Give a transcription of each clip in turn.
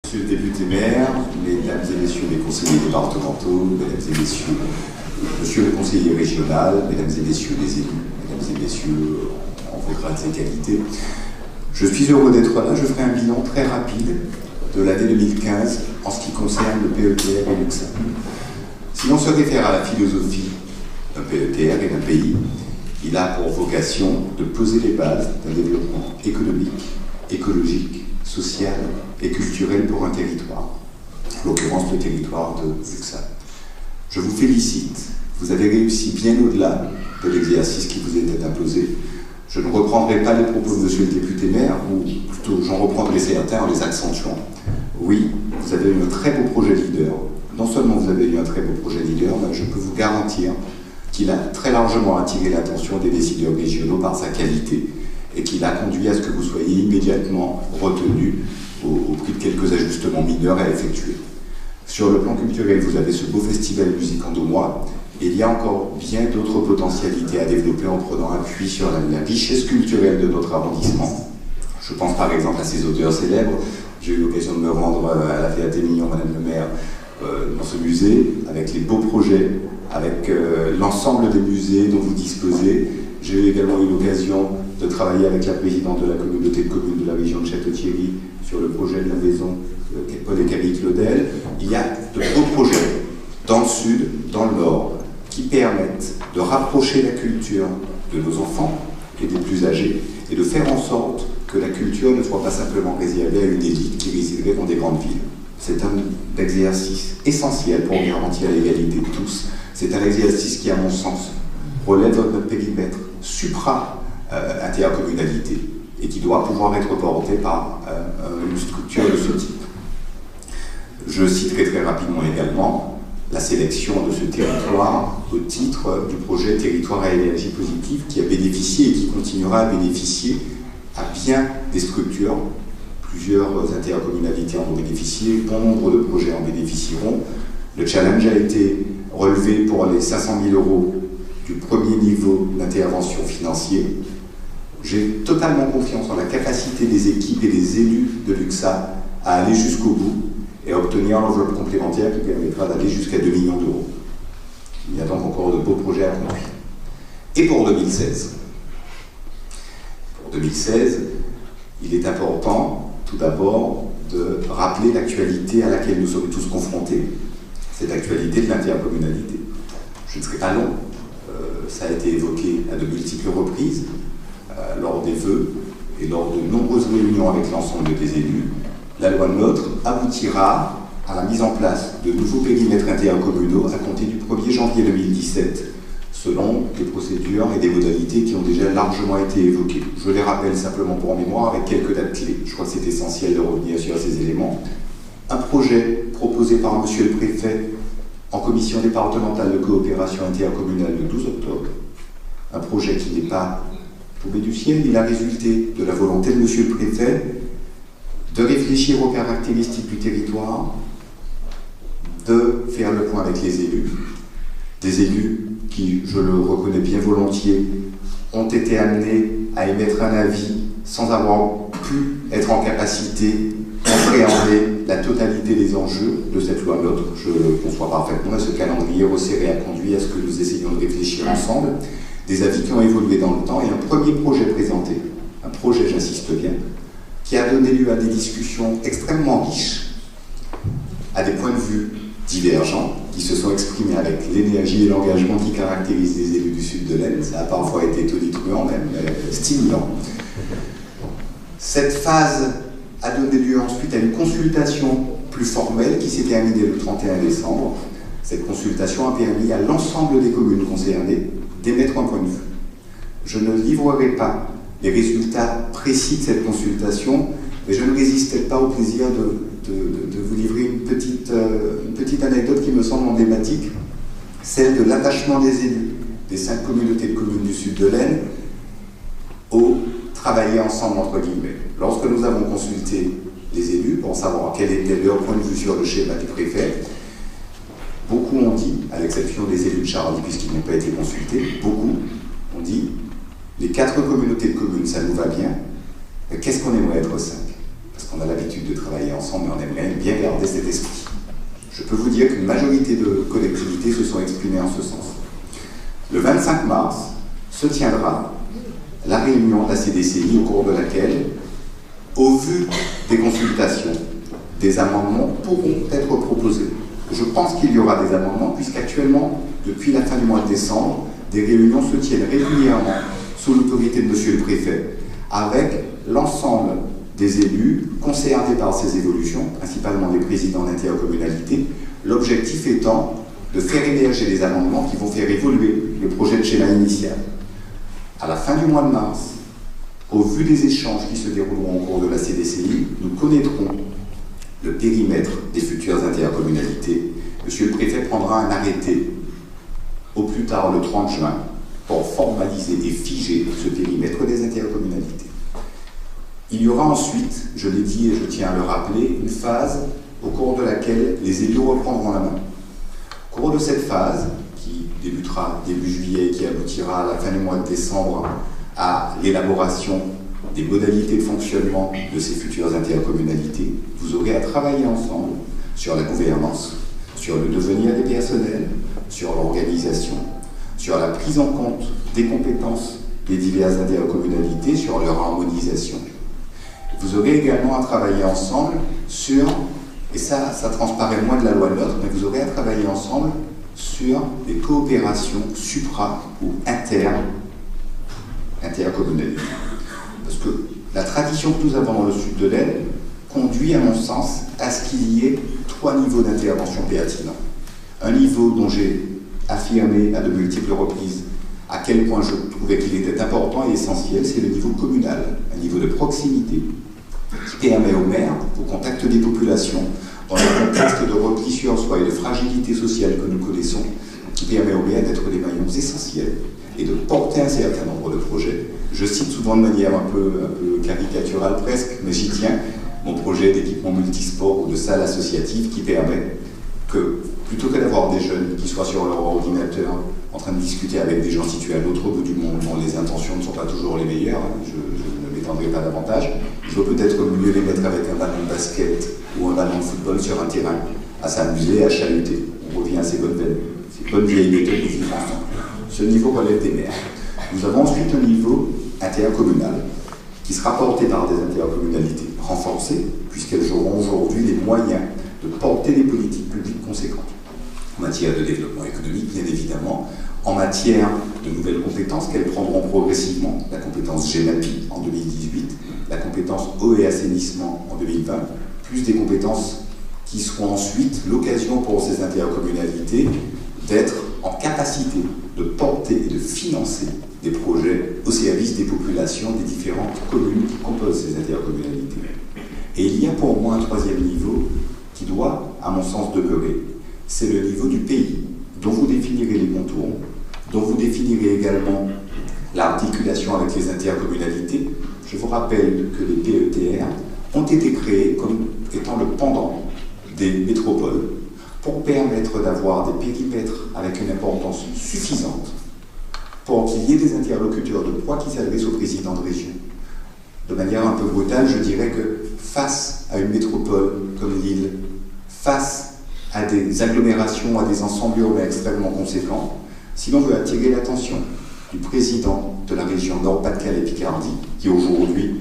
Monsieur le député maire, mesdames et messieurs les conseillers départementaux, mesdames et messieurs, monsieur le conseiller régional, mesdames et messieurs les élus, mesdames et messieurs en vos grades et qualités, je suis heureux d'être là. Je ferai un bilan très rapide de l'année 2015 en ce qui concerne le PETR et l'UXA. Si l'on se réfère à la philosophie d'un PETR et d'un pays, il a pour vocation de poser les bases d'un développement économique, écologique, social et culturel pour un territoire, en l'occurrence le territoire de l'UXA. Je vous félicite, vous avez réussi bien au-delà de l'exercice qui vous était imposé. Je ne reprendrai pas les propos de monsieur le député maire, ou plutôt j'en reprendrai certains en les accentuant. Oui, vous avez eu un très beau projet leader. Non seulement vous avez eu un très beau projet leader, mais je peux vous garantir qu'il a très largement attiré l'attention des décideurs régionaux par sa qualité et qu'il a conduit à ce que vous soyez immédiatement retenu au prix de quelques ajustements mineurs à effectuer. Sur le plan culturel, vous avez ce beau festival Musique en 2 mois, et il y a encore bien d'autres potentialités à développer en prenant appui sur la richesse culturelle de notre arrondissement. Je pense par exemple à ces auteurs célèbres. J'ai eu l'occasion de me rendre à la Féat Mignon, Madame le maire, dans ce musée, avec les beaux projets, avec l'ensemble des musées dont vous disposez. J'ai également eu l'occasion de travailler avec la présidente de la communauté de communes de la région de Château-Thierry sur le projet de la maison Paul et Camille Claudel. Il y a de beaux projets dans le sud, dans le nord, qui permettent de rapprocher la culture de nos enfants et des plus âgés et de faire en sorte que la culture ne soit pas simplement réservée à une élite qui résiderait dans des grandes villes. C'est un exercice essentiel pour garantir l'égalité de tous. C'est un exercice qui, à mon sens, relève de notre périmètre supra-intercommunalité et qui doit pouvoir être porté par une structure de ce type. Je citerai très rapidement également la sélection de ce territoire au titre du projet Territoire à énergie positive qui a bénéficié et qui continuera à bénéficier à bien des structures. Plusieurs intercommunalités en ont bénéficié, bon nombre de projets en bénéficieront. Le challenge a été relevé pour les 500 000 € du premier niveau d'intervention financier. J'ai totalement confiance en la capacité des équipes et des élus de l'UXA à aller jusqu'au bout et à obtenir l'enveloppe complémentaire qui permettra d'aller jusqu'à 2 millions d'euros. Il y a donc encore de beaux projets à conduire. Et pour 2016 Pour 2016, il est important, tout d'abord, de rappeler l'actualité à laquelle nous sommes tous confrontés. Cette actualité de l'intercommunalité. Je ne serai pas long, ça a été évoqué à de multiples reprises, lors des vœux et lors de nombreuses réunions avec l'ensemble des élus. La loi NOTRe aboutira à la mise en place de nouveaux périmètres intercommunaux à compter du 1er janvier 2017, selon des procédures et des modalités qui ont déjà largement été évoquées. Je les rappelle simplement pour mémoire avec quelques dates clés. Je crois que c'est essentiel de revenir sur ces éléments. Un projet proposé par monsieur le préfet en commission départementale de coopération intercommunale le 12 octobre. Un projet qui n'est pas tombé du ciel, il a résulté de la volonté de monsieur le préfet de réfléchir aux caractéristiques du territoire, de faire le point avec les élus, des élus qui, je le reconnais bien volontiers, ont été amenés à émettre un avis sans avoir pu être en capacité d'appréhender la totalité des enjeux de cette loi NOTRe. Je le conçois parfaitement et ce calendrier resserré a conduit à ce que nous essayions de réfléchir ensemble, des avis qui ont évolué dans le temps et un premier projet présenté, un projet, j'insiste bien, qui a donné lieu à des discussions extrêmement riches, à des points de vue divergents, qui se sont exprimés avec l'énergie et l'engagement qui caractérisent les élus du sud de l'Aisne. Ça a parfois été tonitruant, même stimulant. Cette phase a donné lieu ensuite à une consultation plus formelle qui s'est terminée le 31 décembre. Cette consultation a permis à l'ensemble des communes concernées d'émettre un point de vue. Je ne livrerai pas les résultats précis de cette consultation, mais je ne résistais pas au plaisir de vous livrer une petite anecdote qui me semble emblématique, celle de l'attachement des élus des 5 communautés de communes du sud de l'Aisne au travailler ensemble entre guillemets. Lorsque nous avons consulté les élus pour savoir quel était leur point de vue sur le schéma du préfet, beaucoup ont dit, à l'exception des élus de Charny puisqu'ils n'ont pas été consultés, beaucoup ont dit les 4 communautés de communes, ça nous va bien, mais qu'est-ce qu'on aimerait être 5 ? parce qu'on a l'habitude de travailler ensemble et on aimerait bien garder cet esprit. Je peux vous dire qu'une majorité de collectivités se sont exprimées en ce sens. Le 25 mars se tiendra la réunion de la CDCI au cours de laquelle, au vu des consultations, des amendements pourront être proposés. Je pense qu'il y aura des amendements puisqu'actuellement, depuis la fin du mois de décembre, des réunions se tiennent régulièrement sous l'autorité de Monsieur le Préfet avec l'ensemble des élus concernés par ces évolutions, principalement des présidents d'intercommunalité, l'objectif étant de faire émerger des amendements qui vont faire évoluer le projet de schéma initial. À la fin du mois de mars, au vu des échanges qui se dérouleront au cours de la CDCI, nous connaîtrons le périmètre des futures intercommunalités. Monsieur le Préfet prendra un arrêté au plus tard le 30 juin pour formaliser et figer ce périmètre des intercommunalités. Il y aura ensuite, je l'ai dit et je tiens à le rappeler, une phase au cours de laquelle les élus reprendront la main. Au cours de cette phase, qui débutera début juillet et qui aboutira à la fin du mois de décembre à l'élaboration des modalités de fonctionnement de ces futures intercommunalités, vous aurez à travailler ensemble sur la gouvernance, sur le devenir des personnels, sur l'organisation, sur la prise en compte des compétences des diverses intercommunalités, sur leur harmonisation. Vous aurez également à travailler ensemble sur, et ça transparaît moins de la loi de l'autre, mais vous aurez à travailler ensemble sur les coopérations supra- ou intercommunalités. Parce que la tradition que nous avons dans le sud de l'Aisne conduit, à mon sens, à ce qu'il y ait 3 niveaux d'intervention pertinents. Un niveau dont j'ai affirmé à de multiples reprises à quel point je trouvais qu'il était important et essentiel, c'est le niveau communal, un niveau de proximité qui permet aux maires, au contact des populations, dans le contexte de repli sur soi et de fragilité sociale que nous connaissons, qui permet aux maires d'être des maillons essentiels et de porter un certain nombre de projets. Je cite souvent de manière un peu caricaturale presque, mais j'y tiens, mon projet d'équipement multisport ou de salle associative qui permet que, plutôt que d'avoir des jeunes qui soient sur leur ordinateur en train de discuter avec des gens situés à l'autre bout du monde dont les intentions ne sont pas toujours les meilleures, je ne m'étendrai pas davantage, il faut peut-être mieux les mettre avec un ballon de basket ou un ballon de football sur un terrain, à s'amuser, à chahuter. On revient à ces bonnes vieilles méthodes de vivre ensemble. Ce niveau relève des maires. Nous avons ensuite un niveau intercommunal qui sera porté par des intercommunalités renforcées, puisqu'elles auront aujourd'hui les moyens de porter des politiques publiques conséquentes. En matière de développement économique, bien évidemment, en matière de nouvelles compétences qu'elles prendront progressivement, la compétence GEMAPI en 2018, la compétence eau et assainissement en 2020, plus des compétences qui seront ensuite l'occasion pour ces intercommunalités d'être en capacité de porter et de financer des projets au service des populations des différentes communes qui composent ces intercommunalités. Et il y a pour moi un 3e niveau qui doit, à mon sens, demeurer. C'est le niveau du pays, dont vous définirez les contours, dont vous définirez également l'articulation avec les intercommunalités. Je vous rappelle que les PETR ont été créés comme étant le pendant des métropoles pour permettre d'avoir des périmètres avec une importance suffisante pour qu'il y ait des interlocuteurs de poids qui s'adressent au président de région. De manière un peu brutale, je dirais que face à une métropole comme Lille, face à des agglomérations, à des ensembles urbains extrêmement conséquents, si l'on veut attirer l'attention du président de la région Nord-Pas-de-Calais-Picardie, qui aujourd'hui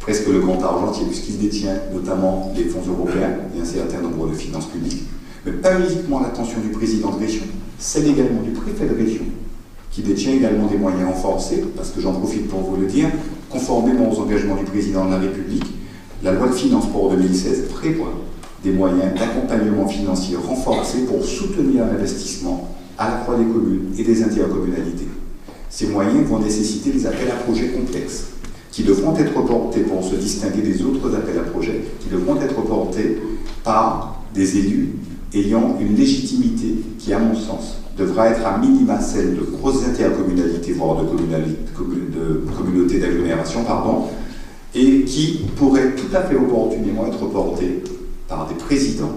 presque le grand argentier, puisqu'il détient notamment les fonds européens et un certain nombre de finances publiques, mais pas uniquement l'attention du président de région, celle également du préfet de région, qui détient également des moyens renforcés, parce que j'en profite pour vous le dire, conformément aux engagements du président de la République, la loi de finances pour 2016 prévoit des moyens d'accompagnement financier renforcés pour soutenir l'investissement à la fois des communes et des intercommunalités. Ces moyens vont nécessiter des appels à projets complexes, qui devront être portés pour se distinguer des autres appels à projets, qui devront être portés par des élus ayant une légitimité qui, à mon sens, devra être à minima celle de grosses intercommunalités, voire de communautés d'agglomération, et qui pourraient tout à fait opportunément être portés par des présidents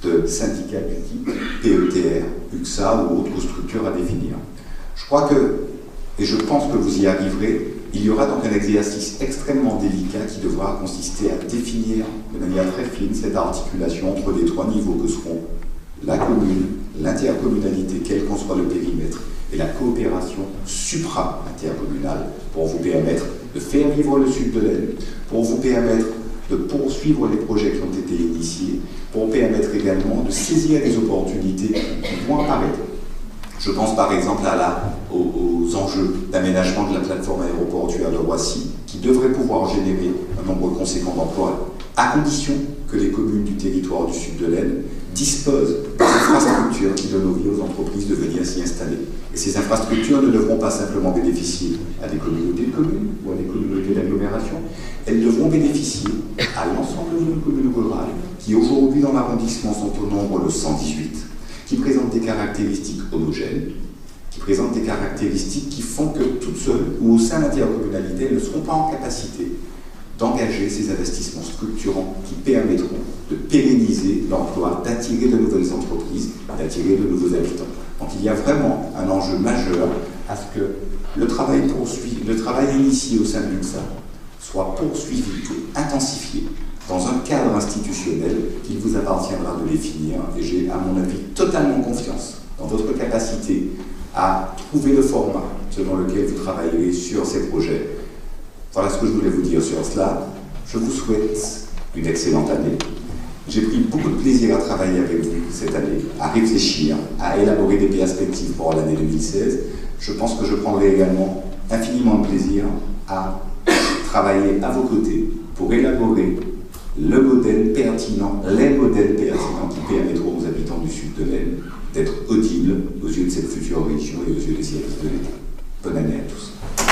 de syndicats du type PETR, UXA ou autres structures à définir. Je crois que, et je pense que vous y arriverez, Il y aura donc un exercice extrêmement délicat qui devra consister à définir de manière très fine cette articulation entre les trois niveaux que seront la commune, l'intercommunalité, quel qu'en soit le périmètre, et la coopération supra-intercommunale pour vous permettre de faire vivre le sud de l'Aisne, pour vous permettre de poursuivre les projets qui ont été initiés, pour permettre également de saisir les opportunités qui vont apparaître. Je pense par exemple aux enjeux d'aménagement de la plateforme aéroportuaire de Roissy, qui devrait pouvoir générer un nombre conséquent d'emplois, à condition que les communes du territoire du sud de l'Aisne disposent des infrastructures qui donnent envie aux entreprises de venir s'y installer. Et ces infrastructures ne devront pas simplement bénéficier à des communautés de communes ou à des communautés d'agglomération, elles devront bénéficier à l'ensemble des communes rurales qui aujourd'hui dans l'arrondissement sont au nombre de 118, qui présentent des caractéristiques homogènes, qui présentent des caractéristiques qui font que toutes seules ou au sein de l'intercommunalité, elles ne seront pas en capacité d'engager ces investissements structurants qui permettront de pérenniser l'emploi, d'attirer de nouvelles entreprises, d'attirer de nouveaux habitants. Donc il y a vraiment un enjeu majeur à ce que le travail initié au sein de l'UNSA soit poursuivi et intensifié dans un cadre institutionnel qu'il vous appartiendra de définir. Et j'ai, à mon avis, totalement confiance dans votre capacité à trouver le format selon lequel vous travaillerez sur ces projets. Voilà ce que je voulais vous dire sur cela. Je vous souhaite une excellente année. J'ai pris beaucoup de plaisir à travailler avec vous cette année, à réfléchir, à élaborer des perspectives pour l'année 2016. Je pense que je prendrai également infiniment de plaisir à travailler à vos côtés pour élaborer le modèle pertinent, les modèles pertinents qui permettront aux habitants du sud de l'Aisne d'être audibles aux yeux de cette future région et aux yeux des services de l'État. Bonne année à tous.